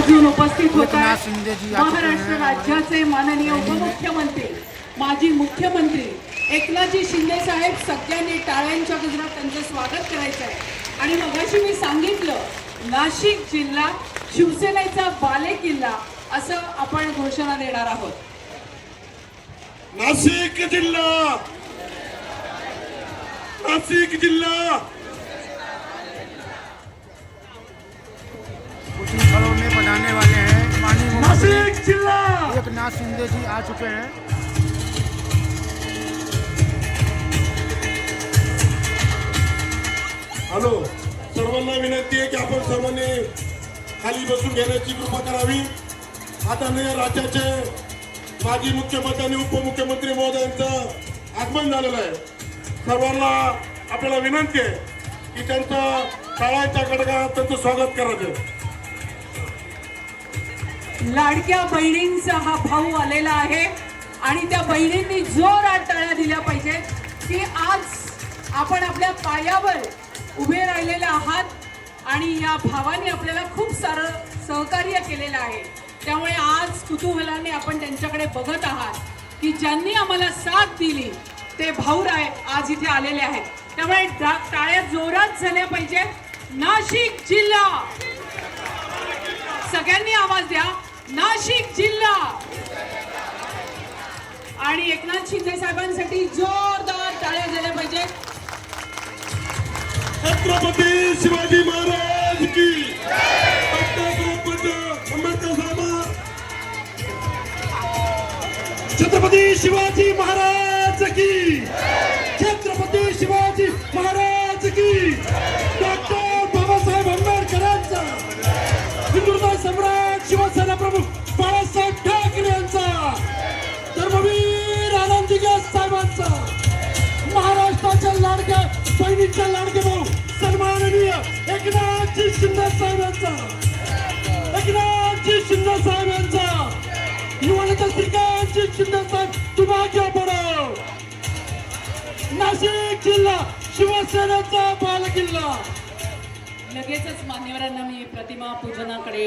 अजून उपस्थित होत आहेत महाराष्ट्र राज्याचे माननीय उपमुख्यमंत्री माजी मुख्यमंत्री एकनाथजी शिंदे साहेब. सगळ्यांनी टाळ्यांच्या गजरात त्यांचं स्वागत करायचं आहे. आणि मगाशी मी सांगितलं नाशिक जिल्हा शिवसेनेचा बालेकिल्ला असं आपण घोषणा देणार आहोत. नाशिक जिल्हा, नाशिक जिल्हा. कुछ स्थलों में बनाने वाले हैं. माननीय नाशिक जिल्हा एकनाथ शिंदे जी आ चुके हैं. हॅलो, सर्वांना विनंती आहे की आपण सर्वांनी खाली बसून घेण्याची कृपा करावी. आदरणीय राज्याचे माजी मुख्यमंत्री आणि उपमुख्यमंत्री महोदयांचं आगमन झालेलं आहे. सर्वांना आपल्याला विनंती आहे की त्यांचं टाळ्यांच्या गडगडात त्यांचं स्वागत करायचं. लाडक्या बहिणींचा हा भाऊ आलेला आहे आणि त्या बहिणींनी जोरात टाळ्या दिल्या पाहिजेत की आज आपण आपल्या पायावर उभे राहिलेले आहात आणि या भावाने आपल्याला खूप सारं सहकार्य केलेलं आहे. त्यामुळे आज कुतूहलाने आपण त्यांच्याकडे बघत आहात की ज्यांनी आम्हाला साथ दिली ते भाऊराय आज इथे आलेले आहेत. त्यामुळे टाळ्या जोरात झाल्या पाहिजेत. नाशिक जिल्हा, सगळ्यांनी आवाज द्या. नाशिक जिल्हा. आणि एकनाथ शिंदे साहेबांसाठी जोरदार टाळ्या झाल्या पाहिजेत. छत्रपती शिवाजी महाराज की आंबेडकर साहेब. छत्रपती शिवाजी महाराज की, छत्रपती शिवाजी महाराज की. डॉक्टर बाबासाहेब आंबेडकरांचा, हिंदुत्व सम्राट शिवसेना प्रमुख बाळासाहेब ठाकरे यांचा, धर्मवीर आनंदीगे साहेबांचा, महाराष्ट्राच्या लाडक्या बहिणीच्या लाडके भाऊ सन्माननीय एकनाथजी शिंदे साहेबांचा, एकनाथजी शिंदे साहेबांचा, युवनेता श्रीकांतजी शिंदे साहेब तुम्हाला पडो. नाशिक जिल्हा शिवसेनेचा बालेकिल्ला. लगेचच मान्यवरांना मी प्रतिमा पूजनाकडे